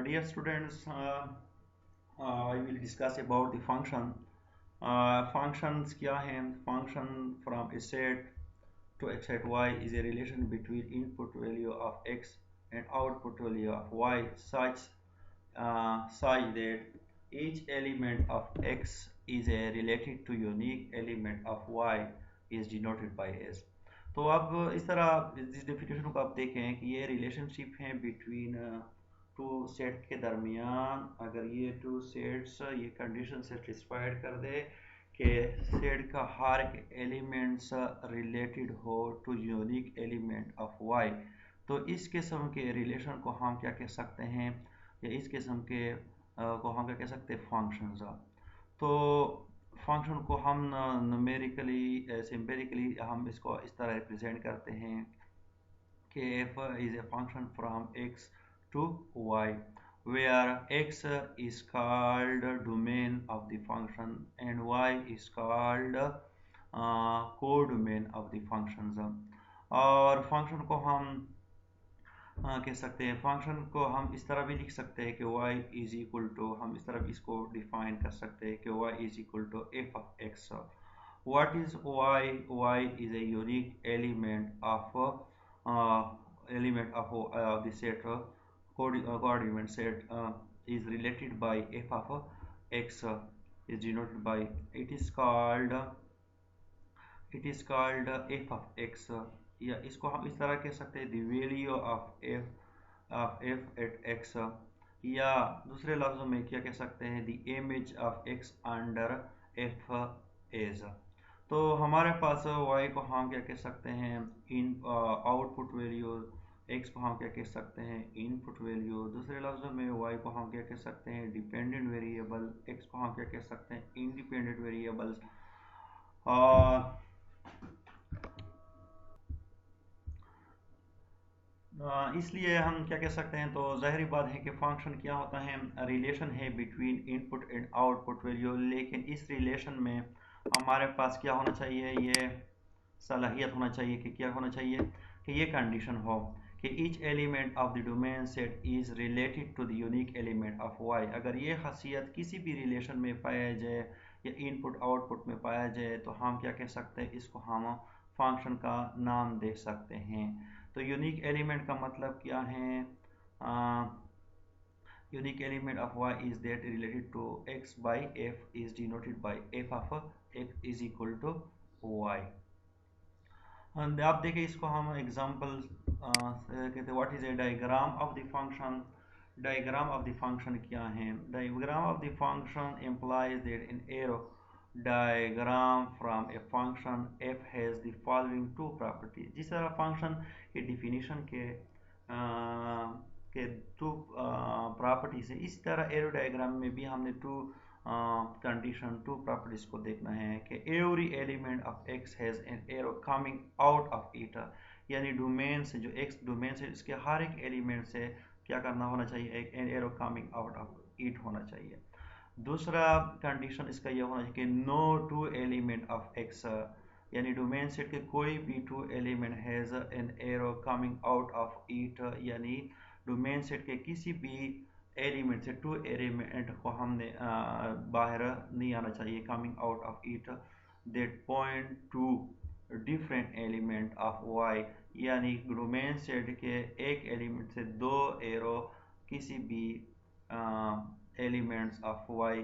Dear students, I will discuss about the function. Functions क्या हैं? Function from a set to a set y is a relation between input value of x and output value of y such that each element of x is a related to unique element of y is denoted by s. तो अब इस तरह इस definition को आप देखें कि ये रिलेशनशिप है बिटवीन टू सेट के दरमियान। अगर ये टू सेट्स ये कंडीशन सेटिस्फाइड कर दे कि सेट का हर एक एलिमेंट्स रिलेटेड हो to unique element of Y, तो इस किस्म के रिलेशन को हम क्या कह सकते हैं, या इस किस्म के को हम क्या कह सकते हैं, फंक्शंस। तो फंक्शन को हम न्यूमेरिकली सिंपेरिकली हम इसको इस तरह रिप्रेजेंट करते हैं कि f is a function from x to y, where x is called domain of the function and y is called codomain of the functions। और फंक्शन को हम कह सकते हैं, फंक्शन को हम इस तरह भी लिख सकते हैं कि y इज इक्वल टू, हम इस तरह भी इसको डिफाइन कर सकते हैं कि y is equal to f of x। What is y? Y is a unique element of the set coordinate set is related by f of x is denoted by it is called f of x, या इसको हम इस तरह कह सकते हैं the value of f at x, या दूसरे लफ्ज़ों में क्या कह सकते हैं the image of x under f is। तो हमारे पास y को हम क्या कह सकते हैं, इन आउटपुट वैल्यू, x को हम क्या कह सकते हैं, इनपुट वैल्यू। दूसरे लफ्ज़ों में y को हम क्या कह सकते हैं, डिपेंडेंट वेरिएबल, x को हम क्या कह सकते हैं, इंडिपेंडेंट वेरिएबल्स। इसलिए हम क्या कह सकते हैं, तो ज़ाहिर बात है कि फंक्शन क्या होता है, रिलेशन है between input and output value. लेकिन इस रिलेशन में हमारे पास क्या होना चाहिए, ये सलाहियत होना चाहिए कि क्या होना चाहिए, कि ये कंडीशन हो कि each element of the domain set is related to the unique element of Y. अगर ये खासियत किसी भी रिलेशन में पाया जाए या इनपुट आउटपुट में पाया जाए, तो हम क्या कह सकते हैं, इसको हम फंक्शन का नाम दे सकते हैं। तो यूनिक एलिमेंट का मतलब क्या है, unique element of y is that related to x by f is denoted by f of x is equal to y। आप देखिए इसको हम एग्जांपल कहते हैं, what is A diagram of the function. Diagram of the function क्या है, diagram of the function implies that an arrow diagram from a function f has the following two properties। जिस तरह फंक्शन के definition के to properties है, इस तरह arrow diagram में भी हमने टू कंडीशन, टू प्रॉपर्टीज को देखना है कि every element of X has an arrow coming out of it, यानी डोमेन से, जो एक्स डोमेन से, इसके हर एक एलिमेंट से क्या करना होना चाहिए, एक an arrow coming out of it होना चाहिए। दूसरा कंडीशन इसका यह होना चाहिए कि no two element of X, यानी डोमेन सेट के कोई भी two element has an arrow coming out of it, यानी डोमेन सेट के किसी भी एलिमेंट से टू एलिमेंट को हमने बाहर नहीं आना चाहिए, coming out of it, that point to different element of Y, यानी डोमेन सेट के एक एलिमेंट से दो एरो किसी भी elements of Y,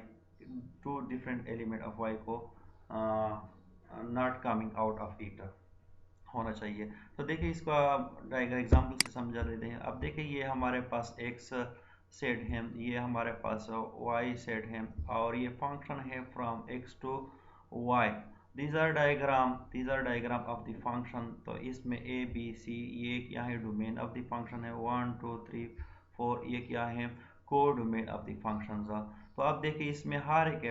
to different element of Y को not coming out of it होना चाहिए। तो देखिए इसका एग्जांपल से समझा लेते हैं। अब देखिए ये हमारे पास एक्स सेट है, ये हमारे पास वाई सेट है, और ये फंक्शन है from X to Y. these are diagram of the function। तो इसमें a b c ये क्या है, डोमेन ऑफ द फंक्शन है, 1 2 3 4 ये क्या है, कोडोमेन ऑफ द फंक्शंस। तो अब देखिए इसमें हर एक,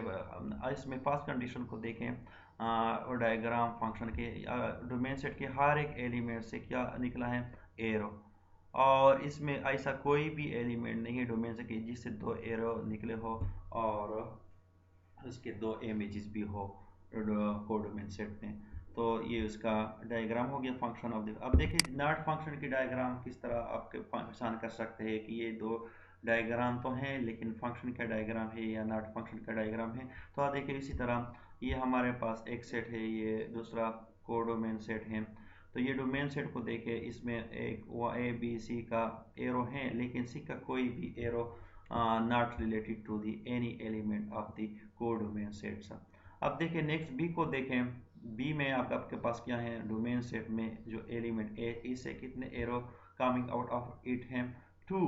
इसमें फर्स्ट कंडीशन को देखें, डायग्राम फंक्शन के डोमेन सेट के हर एक एलिमेंट से क्या निकला है, एरो, और इसमें ऐसा कोई भी एलिमेंट नहीं है डोमेन से कि जिससे दो एरो निकले हो और उसके दो इमेजेस भी हो कोडोमेन सेट में। तो ये उसका डायग्राम हो गया फंक्शन ऑफ द। अब देखिए नॉट फंक्शन की डायग्राम किस तरह आपके पहचान कर सकते हैं कि ये दो डायग्राम तो है लेकिन फंक्शन का डायग्राम है या नॉट फंक्शन का डायग्राम है। तो आप देखिए इसी तरह ये हमारे पास एक सेट है, ये दूसरा कोडोमेन सेट है। तो ये डोमेन सेट को देखें, इसमें एक ए बी सी का एरो है लेकिन सी का कोई भी arrow not related to the any element of the codomain sets. अब देखिए नेक्स्ट बी को देखें। बी में आपके पास क्या है, डोमेन सेट में जो एलिमेंट ए, इससे कितने arrow coming out of it हैं, टू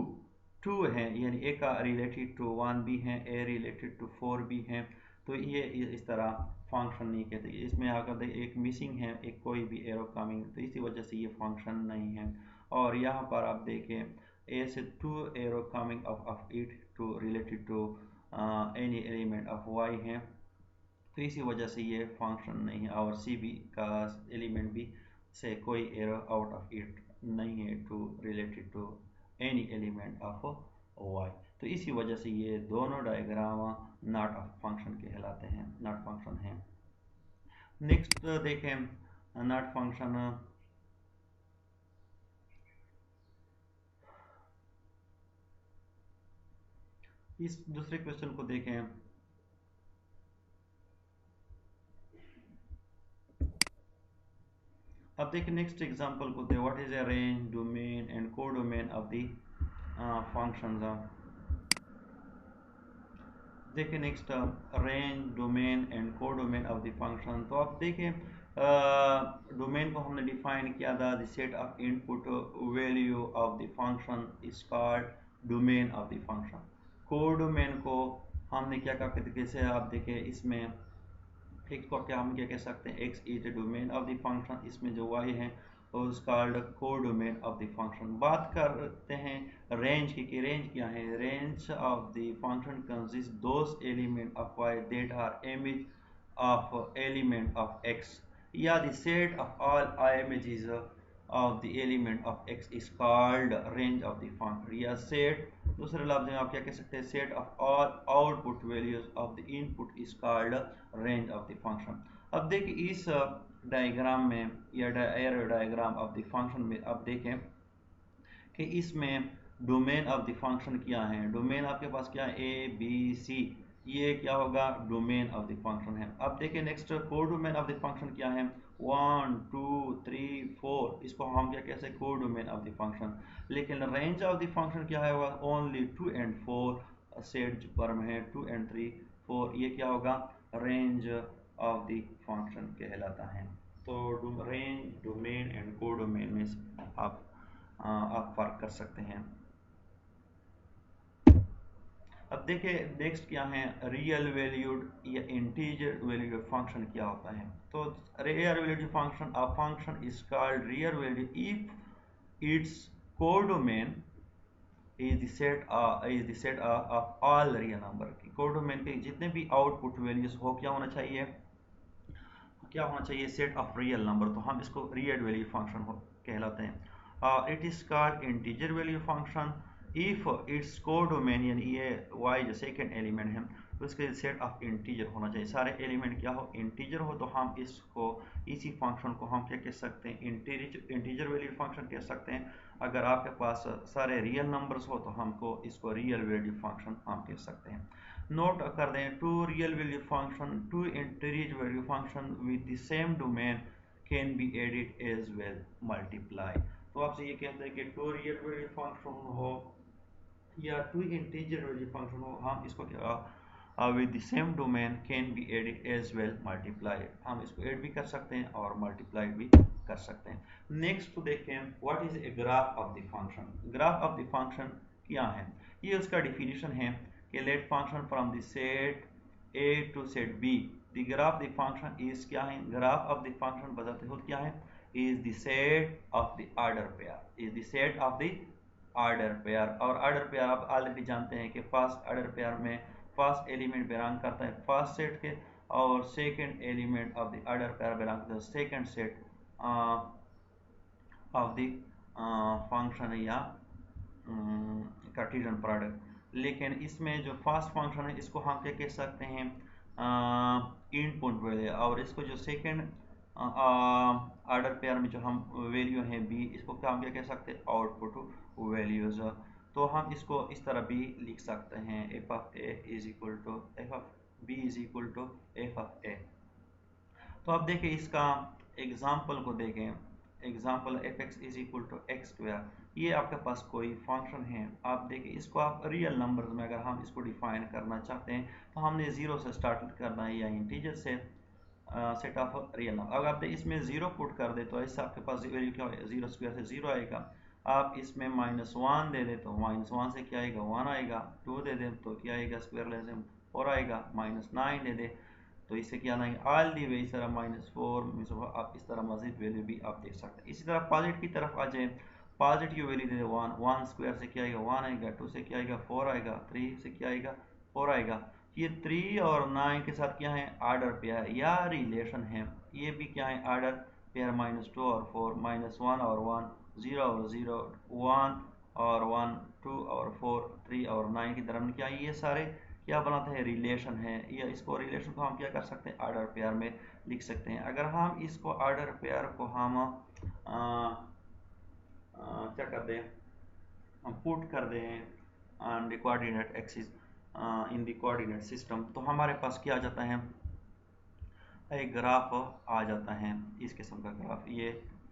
टू हैं, यानी ए का रिलेटेड टू 1 भी हैं, ए रिलेटेड टू 4 भी हैं। तो ये इस तरह फंक्शन नहीं कहते, इसमें अगर एक मिसिंग है, एक कोई भी एरो कमिंग, तो इसी वजह से ये फंक्शन नहीं है। और यहाँ पर आप देखें ए से 2 arrow coming of it to related to any element of Y है, तो इसी वजह से ये फंक्शन नहीं है। और सी बी का एलिमेंट भी से कोई एरो आउट ऑफ इट नहीं है to related to any element of Y. तो इसी वजह से ये दोनों डायग्राम नॉट ऑफ फंक्शन कहलाते हैं, नॉट फंक्शन हैं। नेक्स्ट देखें नॉट फंक्शन। इस दूसरे क्वेश्चन को देखें। अब देखिए नेक्स्ट एग्जांपल को दे, what is a range, domain and codomain of the functions. देखिए next range, domain and codomain of the function. तो आप देखें डोमेन को हमने डिफाइन किया था, the set of input value of the function is called domain of the function. Codomain को हमने क्या कहा, कैसे आप देखें इसमें x को क्या हम क्या कह सकते हैं, x is the domain of the function, इसमें जो y है उस called codomain of the function. बात करते हैं रेंज की, कि रेंज क्या है। Range of the function consist those element of y that are image of element of x, या the set of all images of the element of x is called range of the function, या set, दूसरे लफ्ज में आप क्या कह सकते हैं, set of all output values of the input is called range of the function. अब देखिए इस डायग्राम में या arrow diagram of the function में आप देखें कि इसमें डोमेन ऑफ द फंक्शन क्या है। डोमेन आपके पास क्या है, ए बी सी, ये क्या होगा, डोमेन ऑफ द फंक्शन है। अब देखिए next codomain of the function क्या है, 1 2 3 4, इसको हम क्या कह सकते हैं, कोडोमेन ऑफ द फंक्शन। लेकिन रेंज ऑफ द फंक्शन क्या है, ओनली 2 and 4 सेट जो पर में है, 2 and 3 4, ये क्या होगा, रेंज ऑफ द फंक्शन कहलाता है। तो रेंज, डोमेन एंड कोडोमेन में आप फर्क कर सकते हैं। अब देखिए नेक्स्ट क्या है, रियल वैल्यूड या इंटीजर वैल्यूड फंक्शन क्या होता है। तो real valued function, a function is called real value if it's codomain is the set of all real number. की कोडोमेन के जितने भी आउटपुट वैल्यूज हो क्या होना चाहिए, क्या होना चाहिए, सेट ऑफ रियल नंबर। तो हम इसको रियल वैल्यू फंक्शन कहलाते हैं। It is called integer value function if it's codomain, यानी ये y जो सेकेंड एलिमेंट है तो इसके सेट ऑफ इंटीजर होना चाहिए, सारे एलिमेंट क्या हो, इंटीजर हो। तो हम इसको, इसी फंक्शन को हम क्या कह सकते हैं, इंटीजर वैल्यू फंक्शन कह सकते हैं। अगर आपके पास सारे रियल नंबर्स हो तो हमको इसको रियल वैल्यू फंक्शन हम कह सकते हैं। नोट कर दें, two real value function, two integer value function with the same domain can be added as well multiply. तो आपसे ये कहते हैं कि टू रियल वैल्यू फंक्शन हो या टू इंटीजर वैल्यू फंक्शन हो, हम इसको क्या with the same domain can be added as well multiply, हम इसको ऐड भी कर सकते हैं और मल्टीप्लाई भी कर सकते हैं। नेक्स्ट तो देखें, what is a graph of the function. Graph of the function क्या है, ये उसका डिफिनीशन है कि let function from the set A to set B, the graph the function is क्या है, ग्राफ ऑफ द फंक्शन बताते हो क्या है, is the set of the order pair, is the set of the order pair. और order pair आप already जानते हैं कि फर्स्ट ऑर्डर पेयर में फर्स्ट एलिमेंट बिलोंग करता है फर्स्ट सेट के, और second element of the order pair belong करता है second set of the function या कार्टेशियन प्रोडक्ट। लेकिन इसमें जो फर्स्ट फंक्शन है इसको हम क्या कह सकते हैं, इनपुट वैल्यू, और इसको जो सेकंड ऑर्डर पेयर में जो हम वैल्यू है बी, इसको क्या हम क्या कह सकते हैं, आउटपुट वैल्यूज। तो हम इसको इस तरह भी लिख सकते हैं, F of A is equal to F of B is equal to F of A. तो अब देखें इसका एग्जाम्पल को देखें, example F X is equal to X square. ये आपके पास कोई फंक्शन है, आप देखें इसको आप रियल नंबर्स में अगर हम इसको डिफाइन करना चाहते हैं तो हमने ज़ीरो से स्टार्ट करना है या इंटीजर से सेट ऑफ रियल नंबर। अगर आप इसमें ज़ीरो पुट कर दे तो इससे आपके पास वैल्यू क्या होगा, ज़ीरो स्क्वायर से ज़ीरो आएगा। आप इसमें -1 दे दें तो -1 से क्या आएगा, 1 आएगा। 2 दे दें तो क्या आएगा, स्क्वायर लेने से 4 आएगा। -9 दे दें तो इससे क्या आएंगे, ऑल दी वे इस तरह -4 आप इस तरह मजीद वैल्यू भी आप देख सकते हैं। इसी तरह पॉजिटिव की तरफ आ जाए, पॉजिटिव वैल्यू दे दें 1 स्क्वायर से क्या आएगा, 1 आएगा। 2 से क्या आएगा, 4 आएगा। 3 से क्या आएगा, 4 आएगा। ये 3 और 9 के साथ क्या है, आर्डर पेयर या रिलेशन है। ये भी क्या है, आर्डर पेयर। -2 और 4, -1 और 1, 0 और 0, 1 और 1, 2 और 4, 3 और 9 की तरफ क्या है, ये सारे क्या बनाते हैं, रिलेशन है। या इसको रिलेशन को हम क्या कर सकते हैं, आर्डर पेयर में लिख सकते हैं। अगर हम इसको आर्डर पेयर को हम क्या कर दें, हम पुट कर दें on the coordinate axis in the coordinate system, तो हमारे पास क्या आ जाता है, एक ग्राफ आ जाता है, इस किस्म का ग्राफ। ये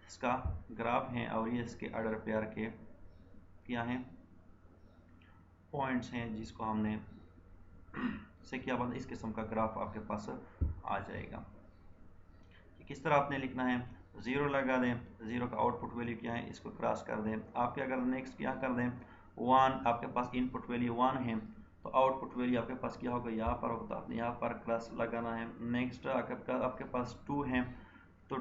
इसका ग्राफ है और ये इसके आर्डर पेयर के क्या हैं, पॉइंट्स हैं, जिसको हमने से क्या बनता है, इस किस्म का ग्राफ आपके पास आ जाएगा। किस तरह आपने लिखना है, 0 लगा दें, 0 का आउटपुट वैल्यू क्या है, इसको क्रॉस कर दें। आप क्या कर दें, नेक्स्ट क्या कर दें, 1, आपके पास इनपुट वैल्यू 1 है तो आउटपुट वैल्यू आपके पास क्या होगा, यहाँ पर होगा, तो आपने यहाँ पर क्रॉस लगाना है। नेक्स्ट आपके पास 2 है तो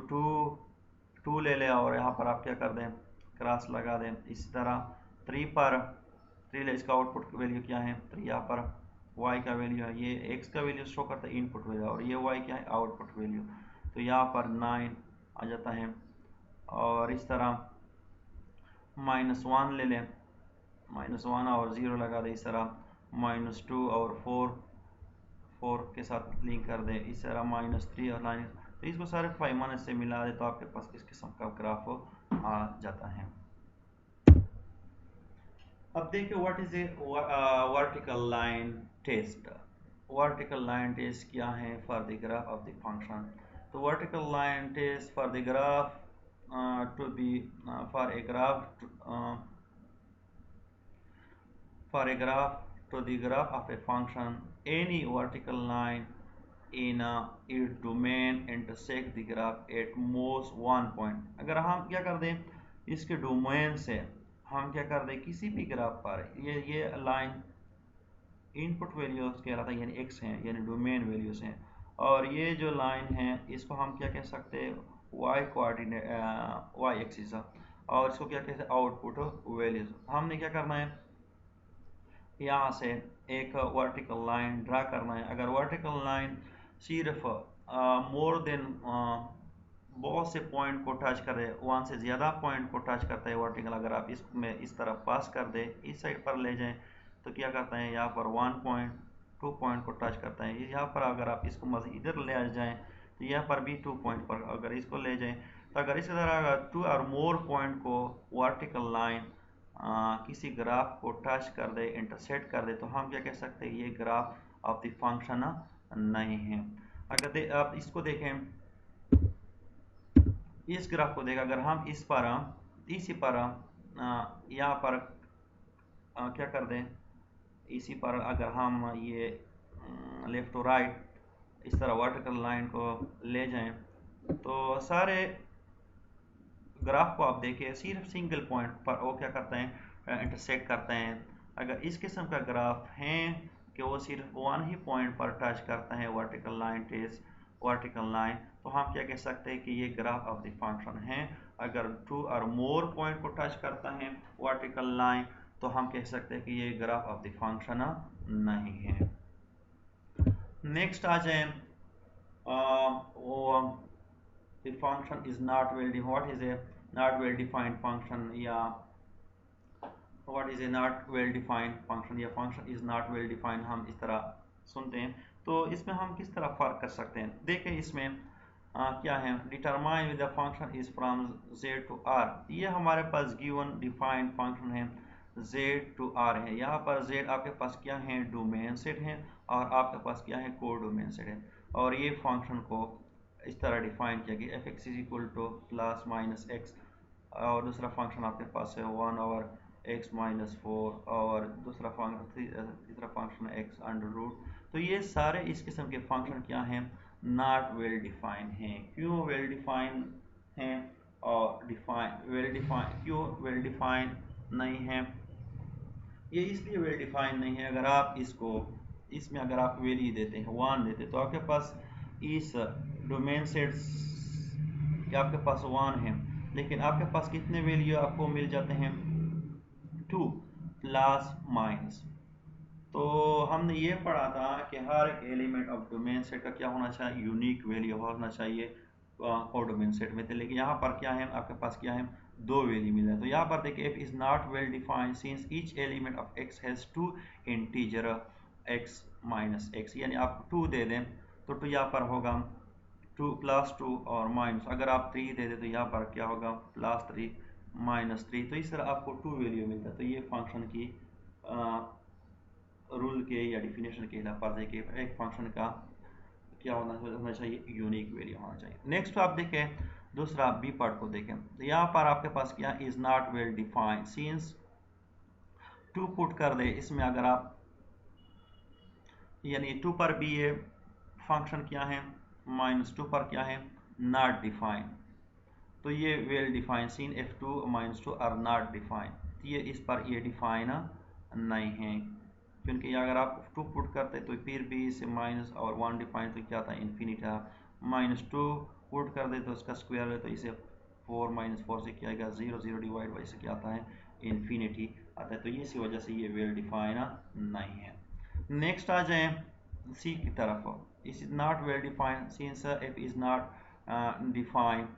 2 ले लें और यहाँ पर आप क्या कर दें, क्रॉस लगा दें। इसी तरह 3 पर 3 ले, इसका आउटपुट वैल्यू क्या है, 3 यहाँ पर y का वैल्यू है, ये x का वैल्यू शो करता है इनपुट वैल्यू, और ये y क्या है, आउटपुट वैल्यू। तो यहाँ पर 9 आ जाता है। और इस तरह -1 ले लें, -1 और 0 लगा दें। इस तरह -2 और 4 के साथ लिंक कर दें। इस तरह -3 और 9, तो इसको सारे 5 से मिला दे तो आपके पास इस किस्म का ग्राफ आ जाता है। अब देखिए what is a vertical line test. Vertical line test क्या है for the graph of the function. तो vertical line test for the graph to be for a graph to the graph of a function, any vertical line in its domain intersect the graph at most one point। अगर हम क्या कर दें, इसके domain से हम क्या कर दें, किसी भी ग्राफ पर ये लाइन इनपुट वैल्यूज कहलाता है, यानी x हैं, यानी डोमेन वैल्यूज हैं। और ये जो लाइन है इसको हम क्या कह सकते हैं, y कोऑर्डिनेट y एक्सिस, और इसको क्या कहते हैं, आउटपुट वैल्यूज। हमने क्या करना है, यहाँ से एक वर्टिकल लाइन ड्रा करना है। अगर वर्टिकल लाइन सिर्फ मोर देन बहुत से पॉइंट को टच करे, 1 से ज़्यादा पॉइंट को टच करता है वर्टिकल, अगर आप इसमें इस तरफ पास कर दे, इस साइड पर ले जाएं तो क्या करता है, यहाँ पर 1 पॉइंट 2 पॉइंट को टच करता है। यहाँ पर अगर आप इसको मज़ीद इधर ले जाएं तो यहाँ पर भी 2 पॉइंट पर अगर इसको ले जाएं, तो अगर इसी तरह अगर 2 और मोर पॉइंट को वर्टिकल लाइन किसी ग्राफ को टच कर दे, इंटरसेक्ट कर दे, तो हम क्या कह सकते हैं, ये ग्राफ ऑफ द फंक्शन नहीं है। अगर आप इसको देखें, इस ग्राफ को देखें, अगर हम इसी पर यहाँ पर क्या कर दें, इसी पर अगर हम ये लेफ्ट टू राइट इस तरह वर्टिकल लाइन को ले जाएं तो सारे ग्राफ को आप देखिए सिर्फ सिंगल पॉइंट पर वो क्या करते हैं, इंटरसेक्ट करते हैं। अगर इस किस्म का ग्राफ है कि वो सिर्फ 1 ही पॉइंट पर टच करता है vertical line test vertical line, तो हम क्या कह सकते हैं कि ये ग्राफ ऑफ द फंक्शन है। अगर 2 और मोर पॉइंट को टच करता है वर्टिकल लाइन, तो हम कह सकते हैं कि ये ग्राफ ऑफ द फंक्शन नहीं है। नेक्स्ट आ जाए, the function is not well defined. What is a not well defined function, या what is a not well defined function, या function is not well defined हम इस तरह सुनते हैं। तो इसमें हम किस तरह फ़र्क कर सकते हैं, देखें इसमें क्या है, determine with the function is from z to r। ये हमारे पास गिवन डिफाइंड फंक्शन है जेड टू आर है। यहाँ पर जेड आपके पास क्या है, डोमेन सेट है, और आपके पास क्या है, को डोमेन सेट है। और ये फंक्शन को इस तरह डिफाइन किया गया F X is equal two plus minus x, और दूसरा फंक्शन आपके पास है 1/x-4, और दूसरा फंक्शन तीसरा फंक्शन x अंडर रूट। तो ये सारे इस किस्म के फंक्शन क्या हैं, नॉट वेल डिफाइन हैं। क्यों वेल डिफाइन हैं और क्यों वेल डिफाइन नहीं है, ये इसलिए वेल डिफाइन नहीं है, अगर आप इसमें अगर आप वैल्यू देते हैं 1 देते हैं तो आपके पास इस डोमेन सेट्स कि आपके पास 1 है, लेकिन आपके पास कितने वैल्यू आपको मिल जाते हैं, 2 प्लस माइनस। तो हमने ये पढ़ा था कि हर एक एलिमेंट ऑफ डोमेन सेट का क्या होना चाहिए, यूनिक वैल्यू होना चाहिए और डोमेन सेट में थे। लेकिन यहाँ पर क्या है, आपके पास क्या है, दो वैल्यू मिल रहा है। तो यहाँ पर देखिए F is not well defined since each element of X has two integer X minus X, यानी आप 2 दे दें तो 2 यहाँ पर होगा 2 प्लस 2 और माइनस, अगर आप 3 दे दें तो यहाँ पर क्या होगा +3 -3। तो इस तरह आपको 2 वैल्यू मिलता है। तो ये फंक्शन की रूल के या डिफिनेशन के हिसाब पर देखिए एक फंक्शन का क्या होना चाहिए, यूनिक वैल्यू होना चाहिए। नेक्स्ट आप देखें दूसरा बी पार्ट को देखें, तो यहाँ पर आपके पास क्या is not well defined since 2 put कर दे इसमें, अगर आप यानी 2 पर भी ये फंक्शन क्या है, -2 पर क्या है, नॉट डिफाइंड। तो ये well defined seen f2 -2 are not defined, ये इस पर ये डिफाइन नहीं है, क्योंकि अगर आप 2 पुट करते तो फिर भी इसे माइनस और 1 डिफाइन तो क्या था, इन्फिनिटी। -2 पुट कर दे तो उसका स्क्वायर है, तो इसे 4 -4 से क्या आएगा 0, 0 डिवाइड बाई से क्या आता है, इन्फिनिटी आता है। तो इसी वजह से ये वेल डिफाइन नहीं है। नेक्स्ट आ जाए सी की तरफ, इस is not well defined since F is not defined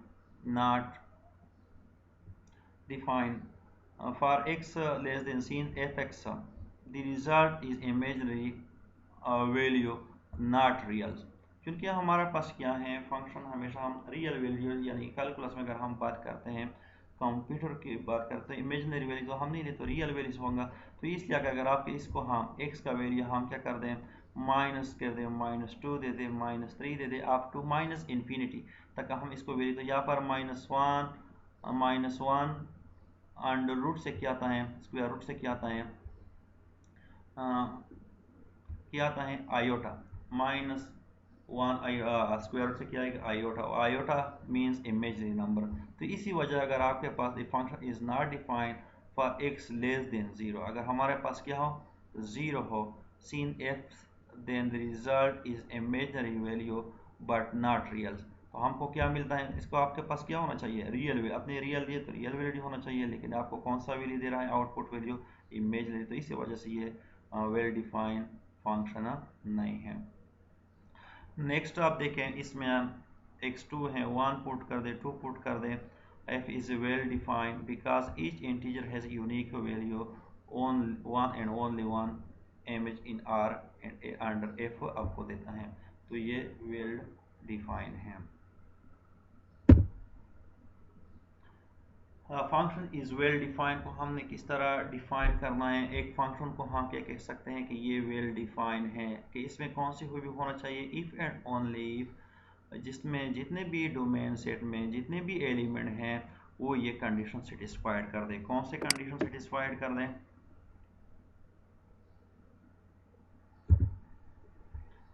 not defined for x less than sin fx, the result is imaginary value not real। क्योंकि हमारे पास क्या है फंक्शन, हमेशा हम रियल वैल्यू यानी कैलकुलस में अगर हम बात करते हैं, कंप्यूटर की बात करते हैं, इमेजिनरी वैल्यू तो हम नहीं लेते, रियल वैल्यूज होगा। तो इसलिए अगर आप इसको हम x का वैल्यू हम क्या कर दें, माइनस कर दें, -2 दे दें, -3 दे दें, अप टू माइनस इन्फिनिटी तक हम इसको वैल्यू, तो यहाँ पर -1 अंडर रूट से क्या आता है, स्क्वायर रूट से क्या आता है, क्या आता है आयोटा, -1 स्क्वायर रूट से क्या आएगा iota, iota means imaginary number. तो इसी वजह अगर आपके पास the function is not defined for x less than 0, अगर हमारे पास क्या हो 0 हो सीन f, then the result is imaginary value but not real. तो हमको क्या मिलता है, इसको आपके पास क्या होना चाहिए, रियल वैल्यू, अपने रियल दिए तो रियल वैल्यू होना चाहिए, लेकिन आपको कौन सा वैल्यू दे रहा है, आउटपुट वैल्यू इमेजिनरी। तो इसी वजह से ये वेल डिफाइंड फंक्शन नहीं है। नेक्स्ट आप देखें इसमें x2 है, 1 पुट कर दे, 2 पुट कर दे, f is well defined because each integer has unique value on one and only one image in R and under f आपको देता है। तो ये well defined है। फंक्शन इज वेल डिफाइंड को हमने किस तरह डिफाइन करना है, एक फंक्शन को हम क्या कह सकते हैं कि ये वेल डिफाइंड है, कि इसमें कौन सी हुई भी होना चाहिए, इफ़ एंड ओनली इफ, जिसमें जितने भी डोमेन सेट में जितने भी एलिमेंट हैं वो ये कंडीशन सेटिस्फाइड कर दें। कौन से कंडीशन सेटिस्फाइड कर दें,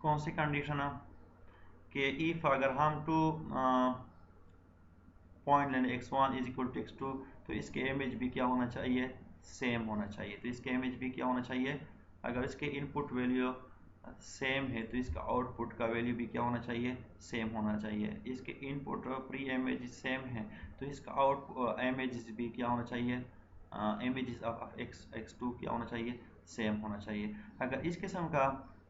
कौन सी कंडीशन है कि इफ अगर हम टू पॉइंट लेने x1 is equal to x2, तो इसके इमेज भी क्या होना चाहिए, सेम होना चाहिए। तो इसके इमेज भी क्या होना चाहिए, अगर इसके इनपुट वैल्यू सेम है तो इसका आउटपुट का वैल्यू भी क्या होना चाहिए, सेम होना चाहिए। इसके इनपुट प्री इमेज सेम है तो इसका आउट इमेज भी क्या होना चाहिए, इमेजेस ऑफ x2 क्या होना चाहिए, सेम होना चाहिए। अगर इस किस्म का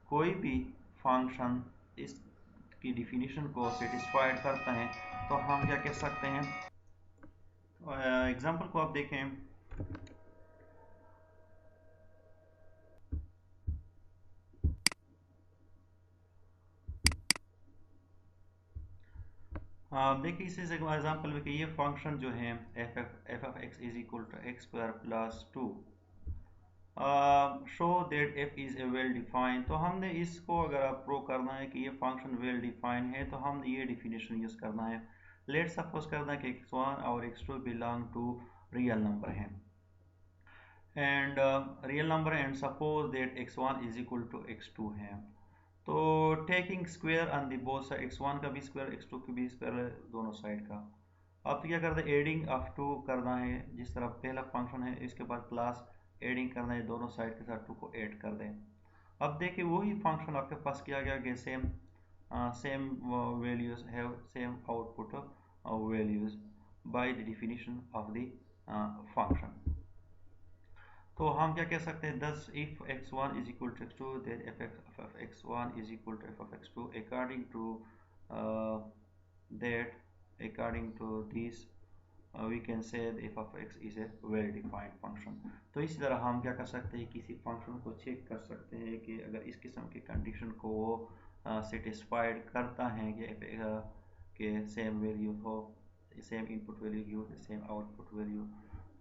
कोई भी फंक्शन इसकी डिफिनीशन को सेटिस्फाइड करता है तो हम क्या कह सकते हैं, एग्जांपल को आप देखें, देखिए इस एग्जांपल में कि ये फंक्शन जो है F of X is equal to X square plus 2, show that F is a well defined, तो हमने इसको अगर आप प्रूव करना है कि ये फंक्शन वेल डिफाइंड है तो हमने ये डिफिनेशन यूज़ करना है। लेट सपोज करना है कि x1 और x2 belong to real number हैं and real number and suppose that x1 is equal to x2 है। तो taking square on the both side, x1 का भी स्क्वायर x2 का भी स्क्वायर दोनों साइड का। अब तो क्या करते हैं, एडिंग ऑफ टू करना है, जिस तरह पहला फंक्शन है इसके बाद प्लस एडिंग करना है, दोनों साइड के साथ 2 को ऐड कर दें। अब देखिए वही फंक्शन आपके पास किया गया कि same values have same output values by the definition of the function. तो हम क्या कह सकते हैं, thus if x1 is equal to x2 then f of x1 is equal to f of x2 according to that according to this we can say that f of x is a well defined function। तो इसी तरह हम क्या कर सकते हैं, किसी function को चेक कर सकते हैं कि अगर इस किस्म की कंडीशन को वो सेटिस्फाइड करता है कि सेम वैल्यू हो, same input value give same output value,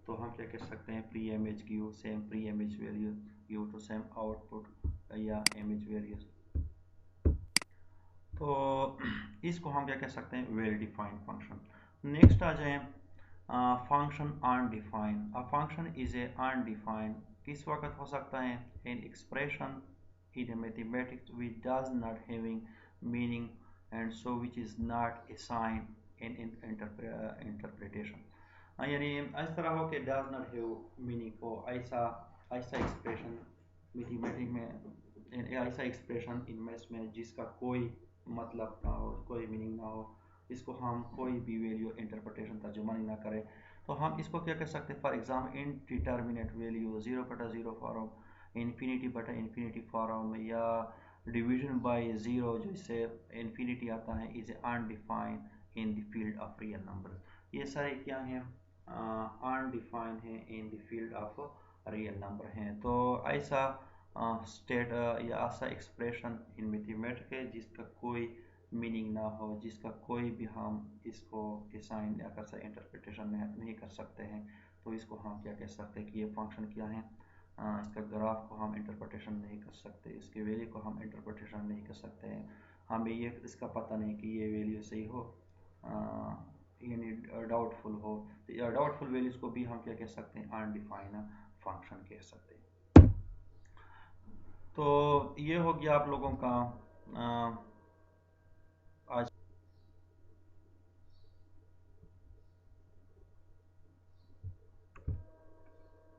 तो हम क्या कह सकते हैं, pre image give same pre image value give to same output या इमेज वैल्यू। तो इसको हम क्या कह सकते हैं, वेल डिफाइंड फंक्शन। नेक्स्ट आ जाए function undefined. A function is a undefined किस वक्त हो सकता है, an expression in mathematics which does not having meaning and so which is not a sign in interpretation. यानी इस तरह हो कि डज नॉट हैव मीनिंग हो, ऐसा ऐसा एक्सप्रेशन मैथमेटिक्स में, ऐसा एक्सप्रेशन इन मैथ्स में जिसका कोई मतलब ना हो, कोई मीनिंग ना हो, इसको हम कोई भी वैल्यू इंटरप्रिटेशन तर्जुमा ना करें, तो हम इसको क्या कर सकते हैं, for example indeterminate value, 0/0 form, infinity form, या डिवीजन बाय ज़ीरो जिससे इन्फिनिटी आता है, is undefined in the field of real number. ये सारे क्या हैं, अनडिफाइंड हैं in the field of real number हैं। तो ऐसा स्टेट या ऐसा एक्सप्रेशन इन मैथमेटिक्स है जिसका कोई मीनिंग ना हो, जिसका कोई भी हम इसको डिसाइन या कर सकते इंटरप्रिटेशन नहीं कर सकते हैं, तो इसको हम क्या कह सकते हैं कि ये फंक्शन क्या है, इसका ग्राफ को हम इंटरप्रिटेशन नहीं कर सकते, इसके वैल्यू को हम इंटरप्रिटेशन नहीं कर सकते हैं, हमें ये इसका पता नहीं कि ये वैल्यू सही हो यानी डाउटफुल हो, तो डाउटफुल वैल्यूज को भी हम क्या कह सकते हैं, अनडिफाइंड फंक्शन कह सकते हैं। तो ये हो गया आप लोगों का आज